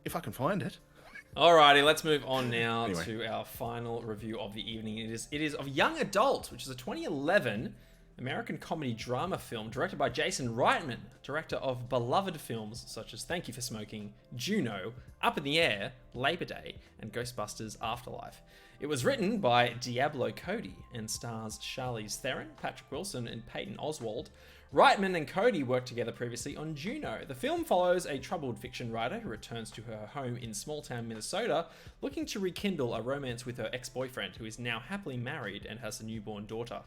if I can find it. Alrighty, let's move on now Anyway, to our final review of the evening. It is of Young Adult, which is a 2011 American comedy drama film directed by Jason Reitman, director of beloved films such as Thank You for Smoking, Juno, Up in the Air, Labor Day, and Ghostbusters Afterlife. It was written by Diablo Cody and stars Charlize Theron, Patrick Wilson, and Peyton Oswald. Reitman and Cody worked together previously on Juno. The film follows a troubled fiction writer who returns to her home in small-town Minnesota, looking to rekindle a romance with her ex-boyfriend, who is now happily married and has a newborn daughter.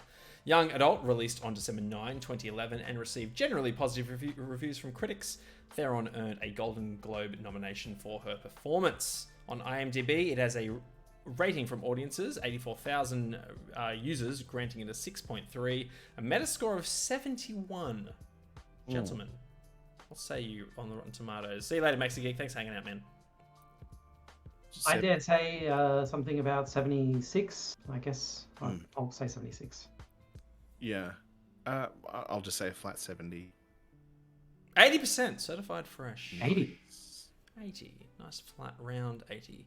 Young Adult released on December 9, 2011, and received generally positive reviews from critics. Theron earned a Golden Globe nomination for her performance. On IMDb, it has a rating from audiences, 84,000 users, granting it a 6.3, a Metascore of 71. Gentlemen, what say you on the Rotten Tomatoes? See you later, Maxi Geek. Thanks for hanging out, man. I dare say something about 76, I guess. I'll say 76. yeah. I'll just say a flat 70. 80% certified fresh. 80. 80. Nice flat round 80.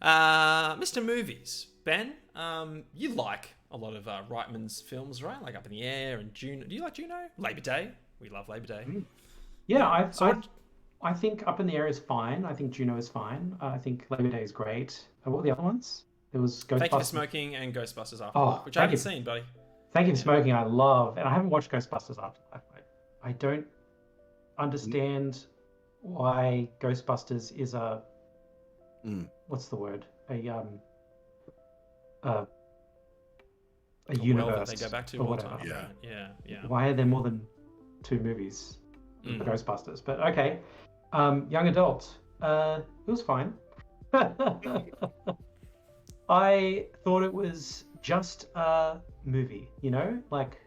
Mr. Movies. Ben, you like a lot of Reitman's films, right? Like Up in the Air and Juno. Do you like Juno? Labor Day. We love Labor Day. Yeah, So I think Up in the Air is fine. I think Juno is fine. I think Labor Day is great. What were the other ones? There was Ghostbusters. Thank You for Smoking and Ghostbusters Afterlife, which I haven't seen, buddy. Thank You for Smoking, I love. And I haven't watched Ghostbusters Afterlife. I don't understand why Ghostbusters is a... What's the word? A universe. World that they go back to or all the whatever. time. Yeah. Why are there more than 2 movies for Ghostbusters? But okay. Young Adult. It was fine. I thought it was just a movie, you know? Like,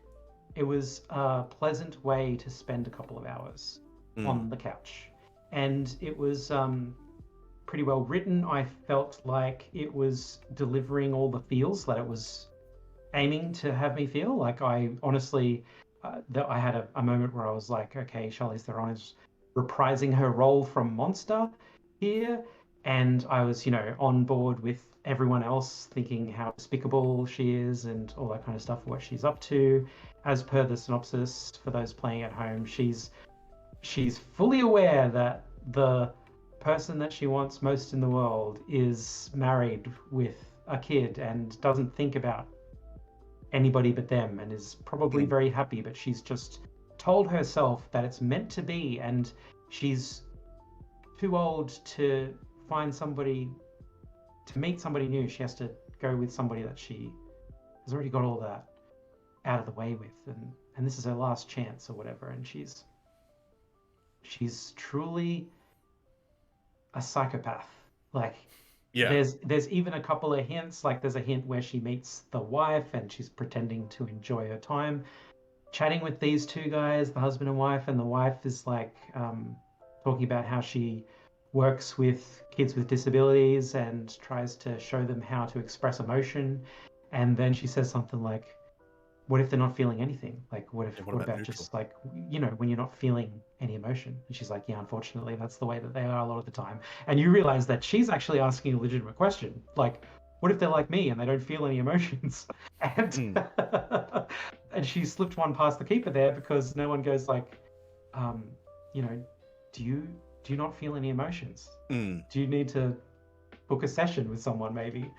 it was a pleasant way to spend a couple of hours on the couch. And it was pretty well written. I felt like it was delivering all the feels that it was aiming to have me feel. Like, I honestly, I had a moment where I was like, okay, Charlize Theron is reprising her role from Monster here. And I was, on board with everyone else, thinking how despicable she is and all that kind of stuff, what she's up to. As per the synopsis, for those playing at home, she's fully aware that the person that she wants most in the world is married with a kid and doesn't think about anybody but them and is probably very happy, but she's just told herself that it's meant to be, and she's too old to find somebody, to meet somebody new. She has to go with somebody that she has already got all that out of the way with, and this is her last chance or whatever, and she's truly a psychopath. Like, there's even a couple of hints. Like, there's a hint where she meets the wife and she's pretending to enjoy her time chatting with these 2 guys, the husband and wife, and the wife is like talking about how she works with kids with disabilities and tries to show them how to express emotion. And then she says something like, what if they're not feeling anything? Like, what about just like, when you're not feeling any emotion? And she's like, yeah, unfortunately, that's the way that they are a lot of the time. And you realize that she's actually asking a legitimate question. Like, what if they're like me and they don't feel any emotions? And and she slipped one past the keeper there, because no one goes like, do you not feel any emotions? Do you need to book a session with someone maybe?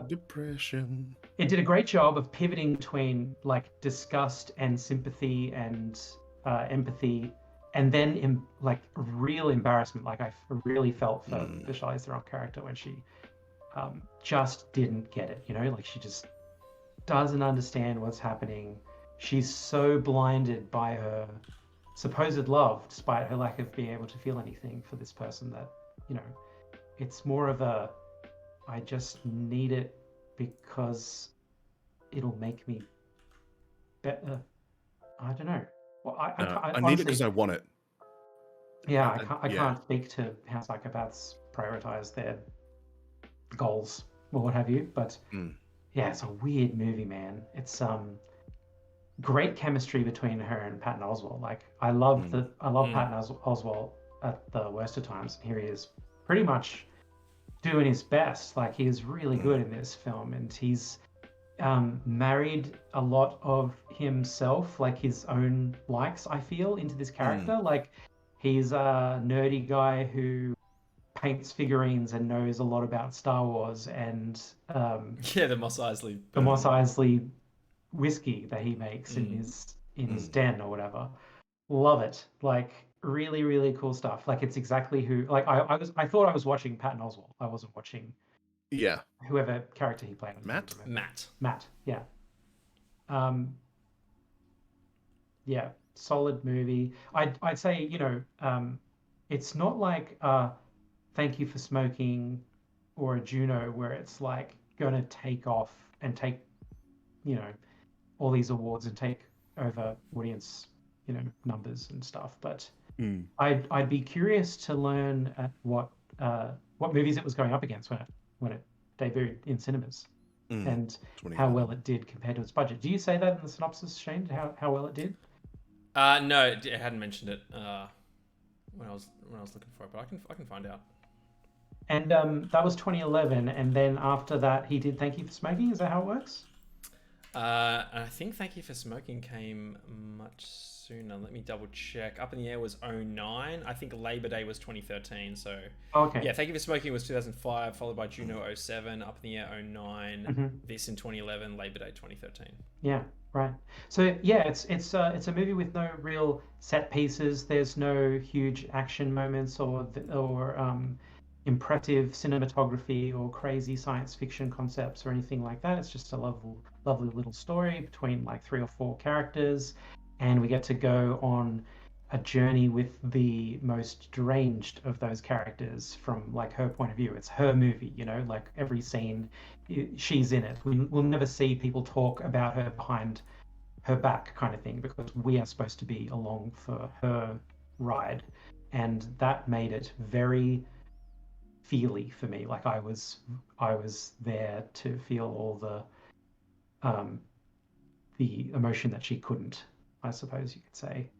Depression. It did a great job of pivoting between like disgust and sympathy and empathy, and then real embarrassment. Like, I really felt for the Charlize Theron character when she just didn't get it. Like, she just doesn't understand what's happening. She's so blinded by her supposed love, despite her lack of being able to feel anything for this person, that it's more of a, I just need it because it'll make me better. I don't know. Well, I need it because I want it. Yeah, I can't speak to how psychopaths prioritize their goals or what have you, but yeah, it's a weird movie, man. It's great chemistry between her and Patton Oswalt. Like, I love Patton Oswalt at the worst of times. And here he is, pretty much doing his best. Like, he is really good in this film, and he's married a lot of himself, like his own likes, I feel, into this character. Like, he's a nerdy guy who paints figurines and knows a lot about Star Wars and Yeah, the Mos Eisley. the Mos Eisley whiskey that he makes in his den or whatever. Love it. Like, really, really cool stuff. Like, it's exactly who. Like, I thought I was watching Patton Oswalt. I wasn't watching Yeah. whoever character he played. Matt. Yeah. Yeah. Solid movie. I'd say, you know, it's not like Thank You for Smoking or a Juno where it's like going to take off and take, you know, all these awards and take over audience, you know, numbers and stuff. But I'd be curious to learn what movies it was going up against when it debuted in cinemas, and how well it did compared to its budget. Do you say that in the synopsis, Shane? How well it did? No, it hadn't mentioned it when I was looking for it, but I can find out. And that was 2011, and then after that, he did Thank You for Smoking. Is that how it works? I think Thank You for Smoking came much sooner. Let me double check. Up in the Air was 2009. I think Labor Day was 2013. So Okay. yeah, Thank You for Smoking was 2005, followed by Juno 2007, Up in the Air 2009, this in 2011, Labor Day 2013. Yeah, right. So yeah, it's a movie with no real set pieces. There's no huge action moments or impressive cinematography or crazy science fiction concepts or anything like that. It's just a lovely little story between like 3 or 4 characters, and we get to go on a journey with the most deranged of those characters from like her point of view. It's her movie, you know, like every scene she's in it. We'll never see people talk about her behind her back kind of thing, because we are supposed to be along for her ride, and that made it very feely for me. Like, I was there to feel all the emotion that she couldn't, I suppose you could say.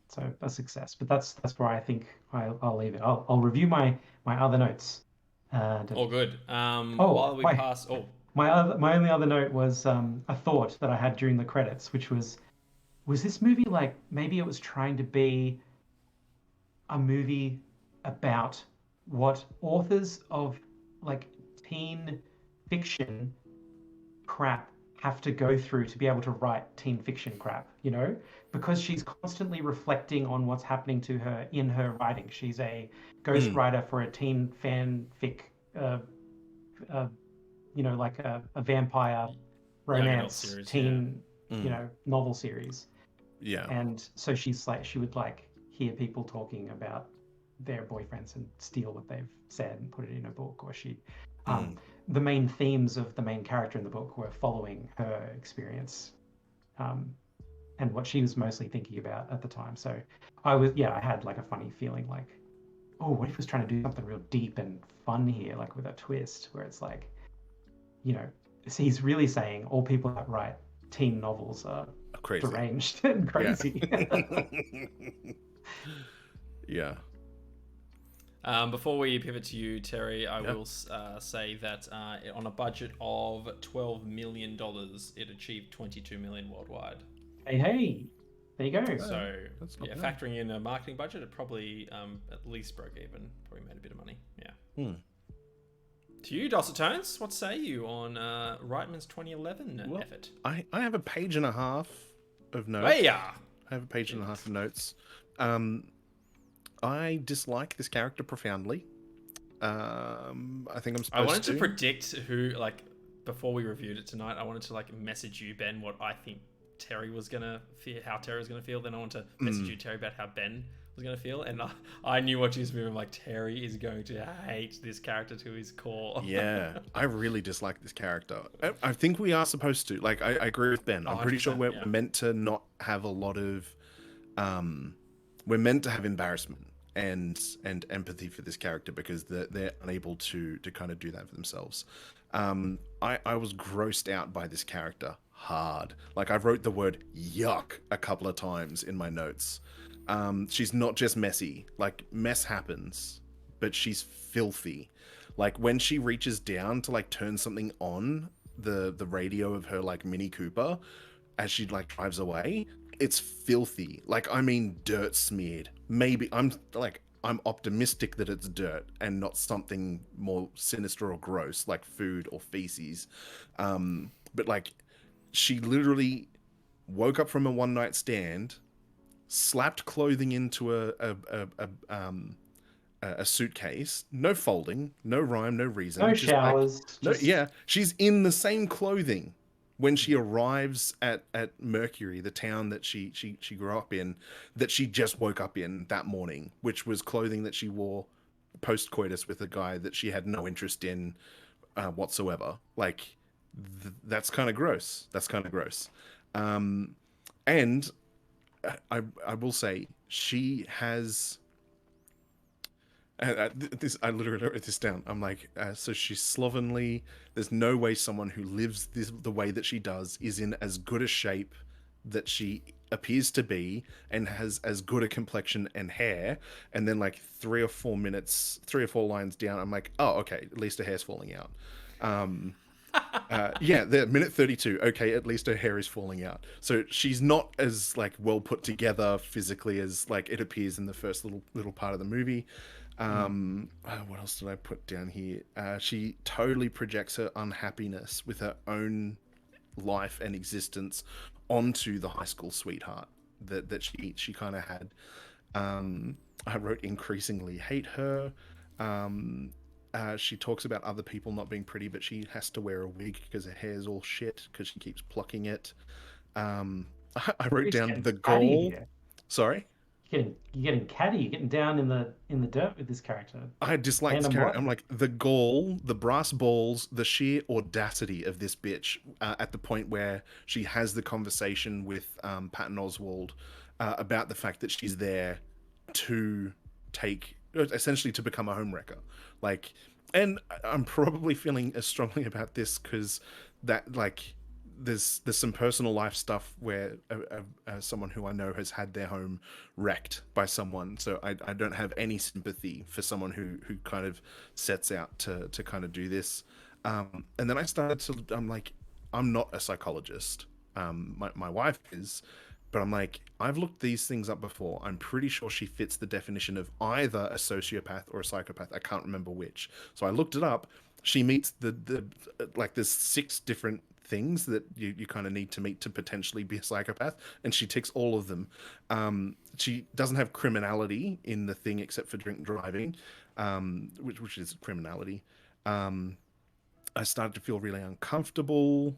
So a success. But that's where I think I'll leave it. I'll review my other notes. All good. While we pass. My only other note was a thought that I had during the credits, which was this movie like, maybe it was trying to be a movie about what authors of like teen fiction crap have to go through to be able to write teen fiction crap, you know, because she's constantly reflecting on what's happening to her in her writing. She's a ghostwriter for a teen fanfic, you know, like a vampire romance teen, you know, novel series. Yeah. And so she's like, she would like hear people talking about their boyfriends and steal what they've said and put it in a book, or she the main themes of the main character in the book were following her experience and what she was mostly thinking about at the time. So I had like a funny feeling like, oh, what if he was trying to do something real deep and fun here, like with a twist where it's like, you know, he's really saying all people that write teen novels are crazy, deranged and crazy. Yeah. Before we pivot to you, Terry, I will say that on a budget of $12 million, it achieved $22 million worldwide. Hey, there you go. So, yeah, factoring in a marketing budget, it probably at least broke even. Probably made a bit of money. Yeah. To you, Dulcet Tones, what say you on Reitman's 2011 effort? I have a page and a half of notes. Hey, yeah. I have a page and a half of notes. I dislike this character profoundly. I think I'm supposed to. I wanted to predict who, like, before we reviewed it tonight, I wanted to, like, message you, Ben, what I think Terry was going to feel, how Terry was going to feel. Then I wanted to message you, Terry, about how Ben was going to feel. And I knew what you was moving. Like, Terry is going to hate this character to his core. Yeah, I really dislike this character. I think we are supposed to. Like, I agree with Ben. I'm pretty sure we're meant to not have a lot of... we're meant to have embarrassment and empathy for this character because they're unable to kind of do that for themselves. I was grossed out by this character hard. Like, I wrote the word yuck a couple of times in my notes. She's not just messy. Like, mess happens, but she's filthy. Like, when she reaches down to like turn something on the radio of her like Mini Cooper as she like drives away, it's filthy. Like, I mean, dirt smeared. Maybe I'm optimistic that it's dirt and not something more sinister or gross like food or feces. But like, she literally woke up from a one night stand, slapped clothing into a suitcase, no folding, no rhyme, no reason. No Just like, showers. no, yeah, she's in the same clothing when she arrives at Mercury, the town that she grew up in, that she just woke up in that morning, which was clothing that she wore post coitus with a guy that she had no interest in whatsoever. Like, that's kind of gross. That's kind of gross. And I will say she has. I literally wrote this down. I'm like, so she's slovenly. There's no way someone who lives the way that she does is in as good a shape that she appears to be and has as good a complexion and hair. And then like 3 or 4 lines down, I'm like, oh, okay, at least her hair's falling out. Yeah, the minute 32. Okay, at least her hair is falling out. So she's not as like well put together physically as like it appears in the first little part of the movie. What else did I put down here? She totally projects her unhappiness with her own life and existence onto the high school sweetheart that she kind of had. I wrote increasingly hate her. She talks about other people not being pretty, but she has to wear a wig because her hair's all shit because she keeps plucking it. I wrote down the goal. Sorry? You're getting catty. You're getting down in the dirt with this character. I dislike this character. I'm like, the goal, the brass balls, the sheer audacity of this bitch at the point where she has the conversation with Patton Oswalt about the fact that she's there to essentially to become a homewrecker. Like, and I'm probably feeling as strongly about this because that, like, there's some personal life stuff where someone who I know has had their home wrecked by someone, so I don't have any sympathy for someone who kind of sets out to kind of do this. And then I'm like, I'm not a psychologist. My wife is, but I'm like, I've looked these things up before. I'm pretty sure she fits the definition of either a sociopath or a psychopath. I can't remember which. So I looked it up. She meets the like, there's 6 different things that you kind of need to meet to potentially be a psychopath, and she ticks all of them. She doesn't have criminality in the thing except for drink driving, which is criminality. I started to feel really uncomfortable.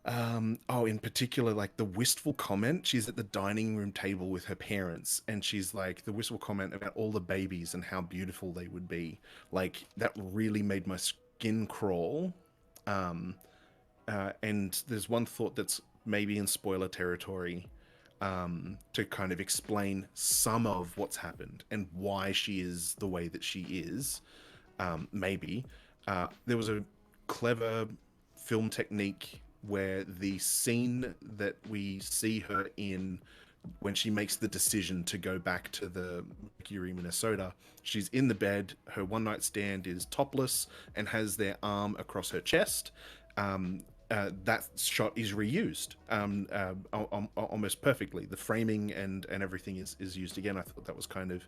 In particular, like the wistful comment. She's at the dining room table with her parents, and she's like, the wistful comment about all the babies and how beautiful they would be. Like, that really made my skin crawl. And there's one thought that's maybe in spoiler territory, to kind of explain some of what's happened and why she is the way that she is. Maybe there was a clever film technique where the scene that we see her in when she makes the decision to go back to the Mercury, Minnesota, she's in the bed, her one night stand is topless and has their arm across her chest. That shot is reused almost perfectly. The framing and everything is used again. I thought that was kind of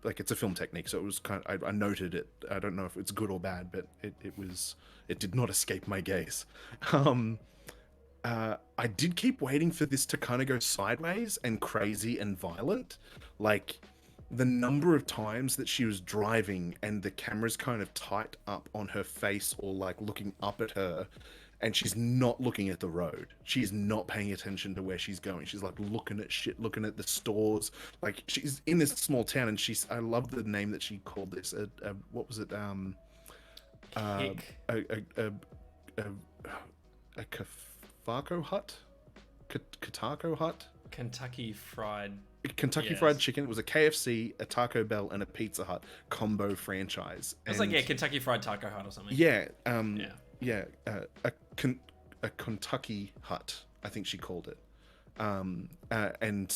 like, it's a film technique, so it was kind of, I noted it. I don't know if it's good or bad, but it did not escape my gaze. I did keep waiting for this to kind of go sideways and crazy and violent. Like, the number of times that she was driving and the camera's kind of tight up on her face or like looking up at her, and she's not looking at the road. She's not paying attention to where she's going. She's like looking at shit, looking at the stores. Like, she's in this small town, and I love the name that she called this. What was it? A Katako hut? Katako hut? Kentucky Fried Chicken. It was a KFC, a Taco Bell, and a Pizza Hut combo franchise. It was like, Kentucky Fried Taco Hut or something. A Kentucky Hut, I think she called it. and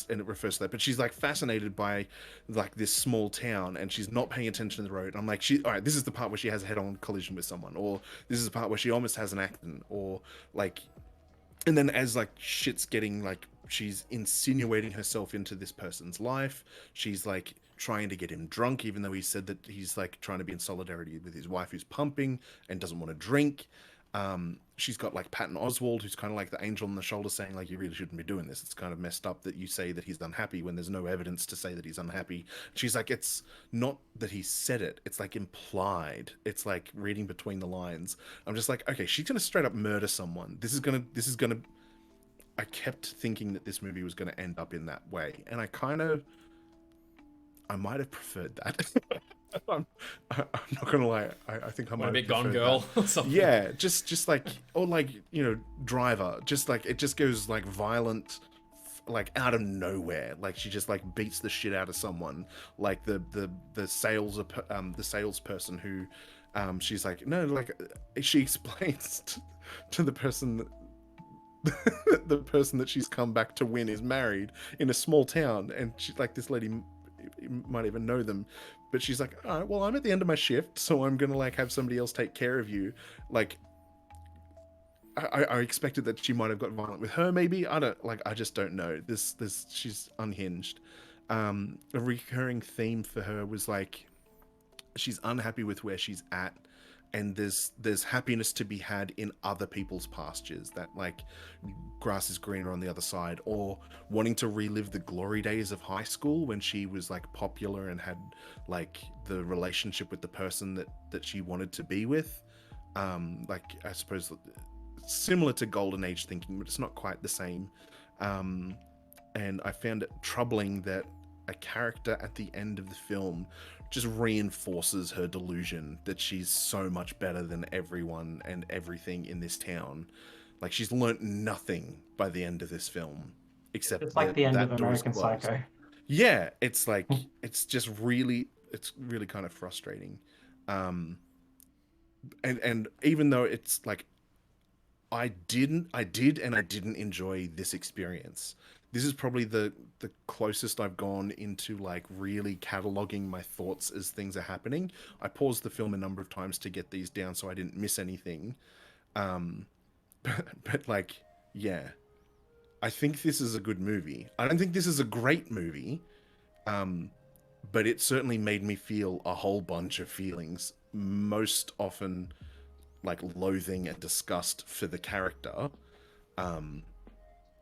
it refers to that. But she's like fascinated by like this small town, and she's not paying attention to the road. I'm like, all right, this is the part where she has a head-on collision with someone, or this is the part where she almost has an accident, or like, and then as like shit's getting like, she's insinuating herself into this person's life. She's like trying to get him drunk, even though he said that he's like trying to be in solidarity with his wife who's pumping and doesn't want to drink. She's got like Patton Oswalt, who's kind of like the angel on the shoulder, saying like, you really shouldn't be doing this. It's kind of messed up that you say that he's unhappy when there's no evidence to say that he's unhappy. She's like, it's not that he said it, it's like implied. It's like reading between the lines. I'm just like, okay, she's gonna straight up murder someone. This is gonna I kept thinking that this movie was gonna end up in that way, and I might have preferred that. I'm not gonna lie. I think I might a have bit Gone preferred Girl that. or something. Yeah, just like, or like, you know, Driver. Just like, it just goes like violent, like out of nowhere. Like she just like beats the shit out of someone. Like the salesperson who, she's like, no, like she explains to the person the person that she's come back to win is married in a small town, and she's like, this lady might even know them, but she's like, all right, well, I'm at the end of my shift, so I'm gonna like have somebody else take care of you. Like I expected that she might have got violent with her, maybe. I just don't know. This she's unhinged. A recurring theme for her was like, she's unhappy with where she's at, and there's happiness to be had in other people's pastures, that like grass is greener on the other side, or wanting to relive the glory days of high school when she was like popular and had like the relationship with the person that she wanted to be with. Like, I suppose similar to golden age thinking, but it's not quite the same. And I found it troubling that a character at the end of the film just reinforces her delusion that she's so much better than everyone and everything in this town. Like, she's learnt nothing by the end of this film, except it's like the end of door's American closed. Psycho. Yeah, it's like, it's really kind of frustrating. And even though it's like, I did and I didn't enjoy this experience. This is probably the closest I've gone into like really cataloging my thoughts as things are happening. I paused the film a number of times to get these down so I didn't miss anything. But like, yeah, I think this is a good movie. I don't think this is a great movie, but it certainly made me feel a whole bunch of feelings, most often like loathing and disgust for the character,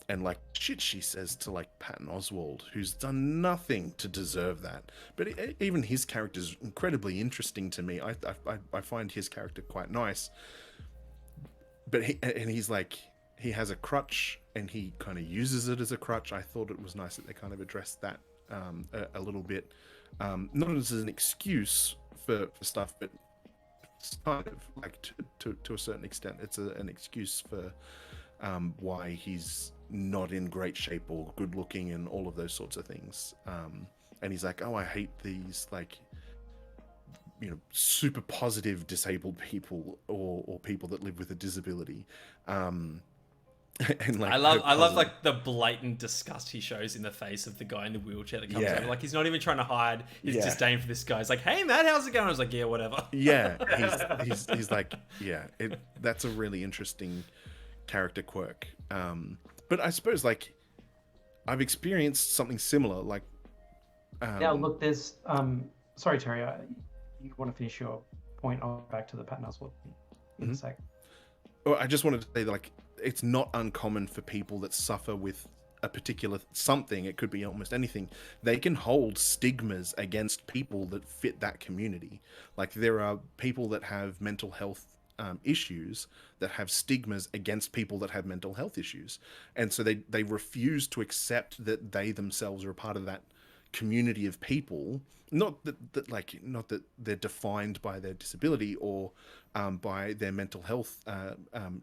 and like shit she says to like Patton Oswalt, who's done nothing to deserve that. But even his character is incredibly interesting to me. I find his character quite nice. But he's like, he has a crutch and he kind of uses it as a crutch. I thought it was nice that they kind of addressed that a little bit, not as an excuse for stuff, but it's kind of like to a certain extent, it's an excuse for why he's not in great shape or good looking and all of those sorts of things. And he's like, oh, I hate these like, you know, super positive disabled people or people that live with a disability. And like, I love like the blatant disgust he shows in the face of the guy in the wheelchair that comes over. Like, he's not even trying to hide his disdain for this guy. He's like, hey Matt, how's it going? I was like, yeah, whatever. Yeah, he's like, yeah, that's a really interesting character quirk. But I suppose like I've experienced something similar. Like, now look, there's sorry Terry, you want to finish your point? I'll go back to the Patton Oswalt in a sec. Well, I just wanted to say that like, it's not uncommon for people that suffer with a particular something, it could be almost anything, they can hold stigmas against people that fit that community. Like, there are people that have mental health issues that have stigmas against people that have mental health issues, and so they refuse to accept that they themselves are a part of that community of people. Not that they're defined by their disability or by their mental health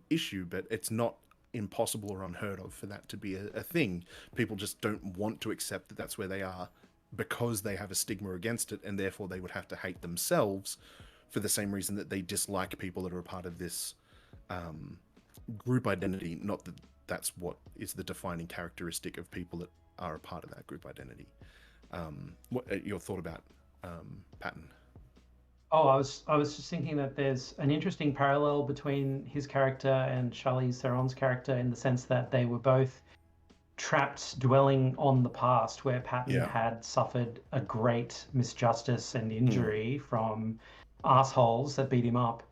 issue, but it's not impossible or unheard of for that to be a thing. People just don't want to accept that that's where they are because they have a stigma against it, and therefore they would have to hate themselves for the same reason that they dislike people that are a part of this group identity. Not that that's what is the defining characteristic of people that are a part of that group identity. What your thought about Patton? Oh, I was just thinking that there's an interesting parallel between his character and Charlize Theron's character in the sense that they were both trapped dwelling on the past, where Patton had suffered a great misjustice and injury from assholes that beat him up.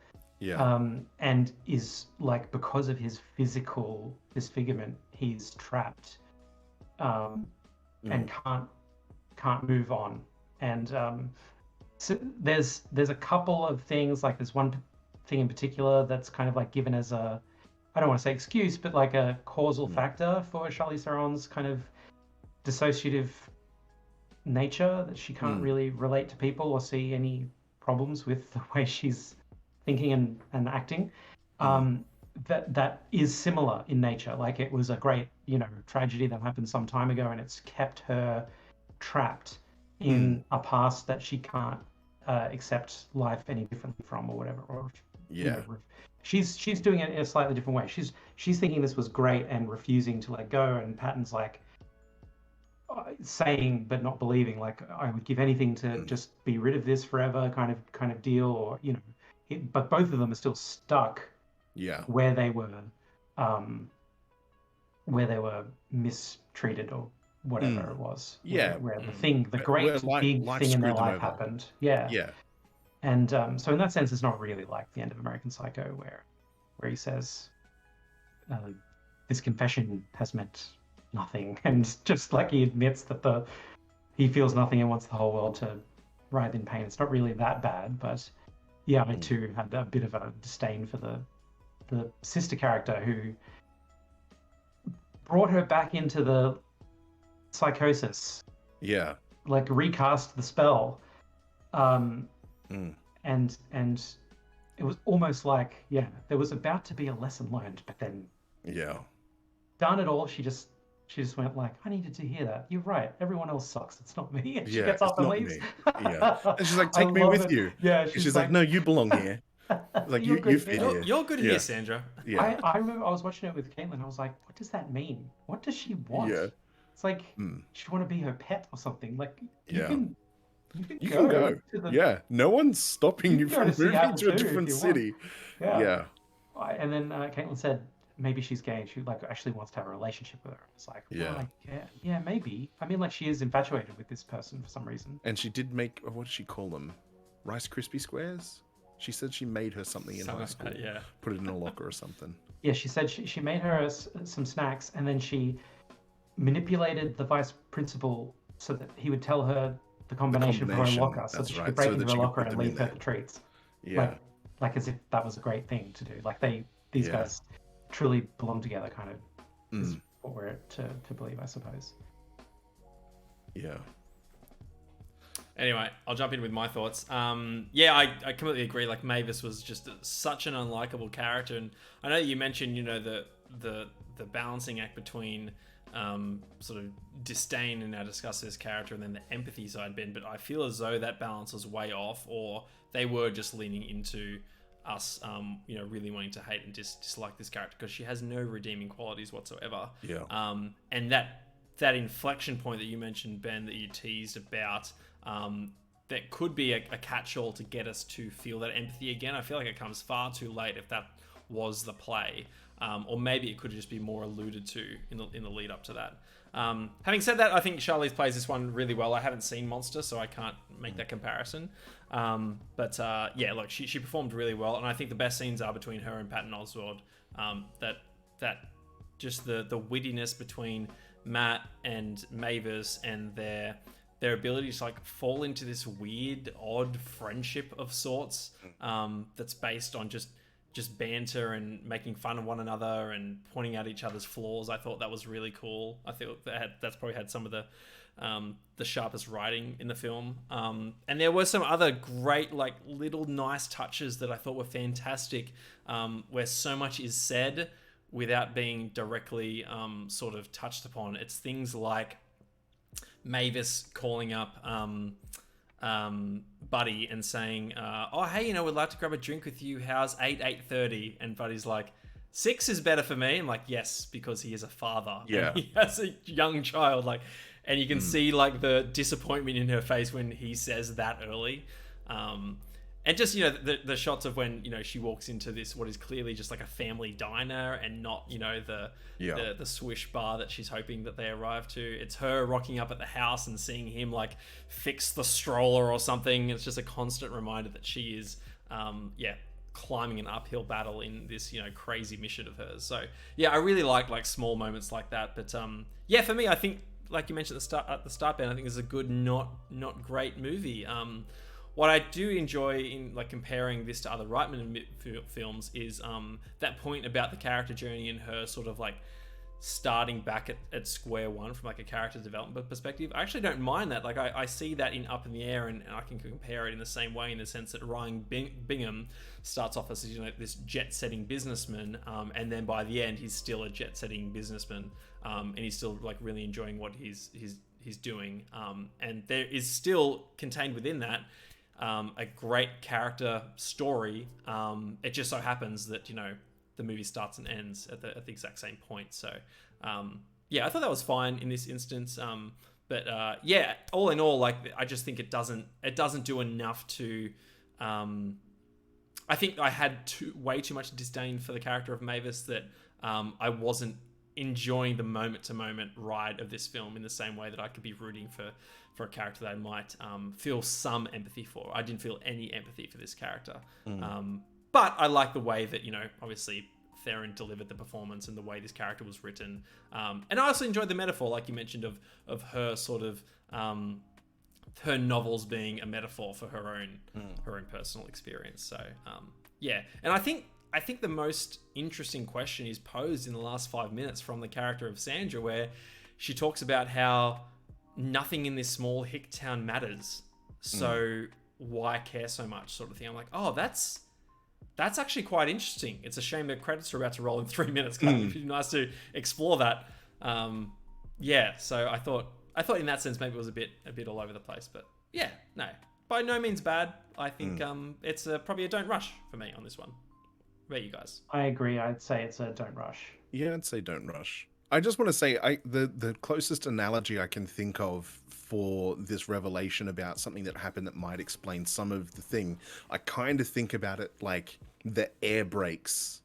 And is like, because of his physical disfigurement, he's trapped and can't move on. And so there's a couple of things, like there's one thing in particular that's kind of like given as a, I don't want to say excuse, but like a causal factor for Charlize Theron's kind of dissociative nature, that she can't really relate to people or see any problems with the way she's thinking and acting. That is similar in nature. Like, it was a great, tragedy that happened some time ago, and it's kept her trapped in a past that she can't accept life any differently from, or whatever. Or she's doing it in a slightly different way. She's thinking this was great and refusing to let go, and Patton's like saying but not believing, like, I would give anything to just be rid of this forever, kind of deal, or but both of them are still stuck where they were mistreated or whatever it was. Where the great big thing in their life happened. And so in that sense, it's not really like the end of American Psycho, where he says, this confession has meant nothing, and just like he admits that he feels nothing and wants the whole world to writhe in pain. It's not really that bad, but I too had a bit of a disdain for the sister character who brought her back into the psychosis. Like, recast the spell. And it was almost like, there was about to be a lesson learned, but then done it all, she just went like, I needed to hear that. You're right. Everyone else sucks. It's not me. And she gets up and leaves. And she's like, take me with you. Yeah. She's like, no, you belong here. Like, you fit here. You're good here, Sandra. I remember I was watching it with Caitlin. I was like, what does that mean? What does she want? It's like, she want to be her pet or something. Like, you can go. No one's stopping you from moving to a different city. And then Caitlin said, maybe she's gay and she like actually wants to have a relationship with her. It's like, maybe. I mean, like, she is infatuated with this person for some reason. And she did make, what did she call them? Rice Krispie squares? She said she made her something in high school. Put it in a locker or something. Yeah, she said she made her some snacks, and then she manipulated the vice principal so that he would tell her the combination for her locker, so that she could break into her locker and leave her the treats. Like as if that was a great thing to do. Like, these guys truly belong together, kind of, is what we're to believe, I suppose. Anyway, I'll jump in with my thoughts. I completely agree. Like, Mavis was just such an unlikable character, and I know you mentioned, the balancing act between sort of disdain, and now discuss this character, and then the empathy side, Ben. But I feel as though that balance was way off, or they were just leaning into us, really wanting to hate and dislike this character because she has no redeeming qualities whatsoever. And that inflection point that you mentioned, Ben, that you teased about. That could be a catch-all to get us to feel that empathy again. I feel like it comes far too late if that was the play, or maybe it could just be more alluded to in the lead up to that. Having said that, I think Charlize plays this one really well. I haven't seen Monster, so I can't make that comparison. Look, she performed really well, and I think the best scenes are between her and Patton Oswalt. That just the wittiness between Matt and Mavis, and their ability to like fall into this weird, odd friendship of sorts, that's based on just banter and making fun of one another and pointing out each other's flaws. I thought that was really cool. I think that's probably had some of the sharpest writing in the film. And there were some other great, like, little nice touches that I thought were fantastic, where so much is said without being directly sort of touched upon. It's things like Mavis calling up Buddy and saying, oh, hey, we'd like to grab a drink with you. How's 8:30? And Buddy's like, 6 is better for me. I'm like, yes, because he is a father. Yeah. And he has a young child. Like, and you can see like the disappointment in her face when he says that early. And just, you know, the shots of when, you know, she walks into this, what is clearly just like a family diner and not, you know, the swish bar that she's hoping that they arrive to. It's her rocking up at the house and seeing him like fix the stroller or something. It's just a constant reminder that she is, climbing an uphill battle in this, you know, crazy mission of hers. So yeah, I really like small moments like that. But for me, I think, like you mentioned at the start, Ben, I think it's a good, not great movie. What I do enjoy in like comparing this to other Reitman films is that point about the character journey and her sort of like starting back at square one from like a character development perspective. I actually don't mind that. Like I see that in Up in the Air, and I can compare it in the same way in the sense that Ryan Bingham starts off as, you know, this jet-setting businessman, and then by the end he's still a jet-setting businessman, and he's still like really enjoying what he's doing, and there is still contained within that a great character story. It just so happens that, you know, the movie starts and ends at the exact same point. So I thought that was fine in this instance. But all in all, like, I just think it doesn't do enough to. I think I had way too much disdain for the character of Mavis that I wasn't enjoying the moment-to-moment ride of this film in the same way that I could be rooting for a character that I might feel some empathy for. I didn't feel any empathy for this character. But I like the way that, you know, obviously Theron delivered the performance and the way this character was written. And I also enjoyed the metaphor, like you mentioned, of her sort of her novels being a metaphor for her own personal experience. So and I think the most interesting question is posed in the last 5 minutes from the character of Sandra, where she talks about how nothing in this small hick town matters, so why care so much, sort of thing. I'm like, oh, that's actually quite interesting. It's a shame that credits are about to roll in 3 minutes. It'd be nice to explore that. So I thought in that sense maybe it was a bit all over the place, but yeah, no, by no means bad. I think it's probably a don't rush for me on this one. What about you guys? I agree. I'd say it's a don't rush. Yeah, I'd say don't rush. I just want to say the closest analogy I can think of for this revelation about something that happened that might explain some of the thing, I kind of think about it like the air brakes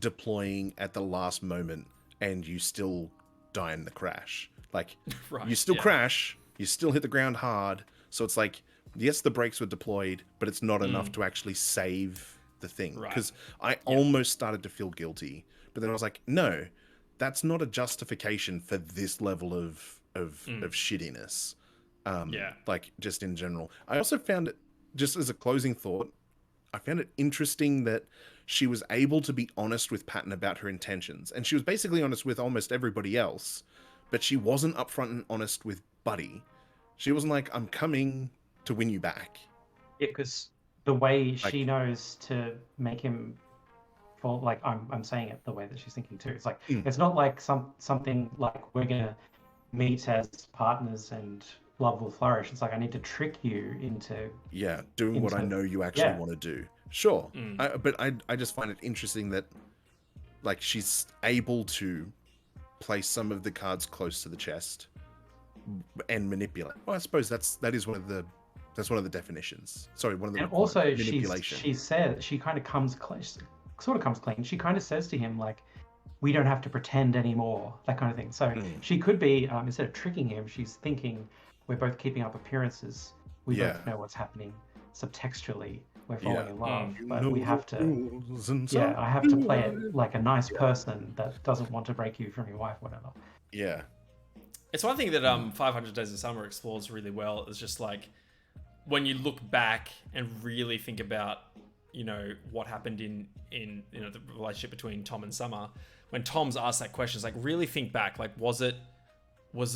deploying at the last moment and you still die in the crash. Like, you still crash, you still hit the ground hard. So it's like, yes, the brakes were deployed, but it's not enough to actually save the thing. Because I almost started to feel guilty, but then I was like, no, that's not a justification for this level of shittiness. Like, just in general. I also found it, just as a closing thought, I found it interesting that she was able to be honest with Patton about her intentions. And she was basically honest with almost everybody else, but she wasn't upfront and honest with Buddy. She wasn't like, I'm coming to win you back. Yeah, because the way she knows to make him fall, like, I'm saying it the way that she's thinking too. It's like, it's not like something like we're going to meet as partners and love will flourish. It's like, I need to trick you into doing what I know you actually want to do. Sure. But I just find it interesting that, like, she's able to place some of the cards close to the chest and manipulate. Well, I suppose that is one of the definitions. Sorry, one of the. And also, she said she kind of comes clean. She kind of says to him, like, we don't have to pretend anymore, that kind of thing. So she could be, instead of tricking him, she's thinking, we're both keeping up appearances. We both know what's happening subtextually. We're falling in love, but we have to. I have to play it like a nice person that doesn't want to break you from your wife, whatever. Yeah. It's one thing that 500 Days of Summer explores really well. It's just like, when you look back and really think about, you know, what happened in you know, the relationship between Tom and Summer, when Tom's asked that question, it's like, really think back, like, was it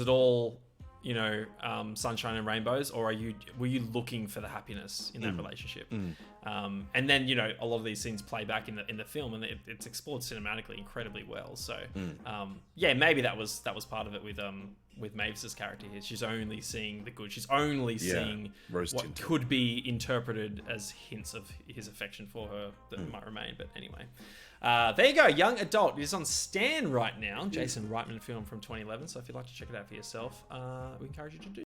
all, you know, sunshine and rainbows, or were you looking for the happiness in that relationship? And then, you know, a lot of these scenes play back in the film, and it's explored cinematically incredibly well. So maybe that was part of it with Mavis's character here. She's only seeing the good. She's only seeing what could be interpreted as hints of his affection for her that might remain. But anyway, There you go, Young Adult. It is on Stan right now. Jason Reitman film from 2011. So if you'd like to check it out for yourself, we encourage you to do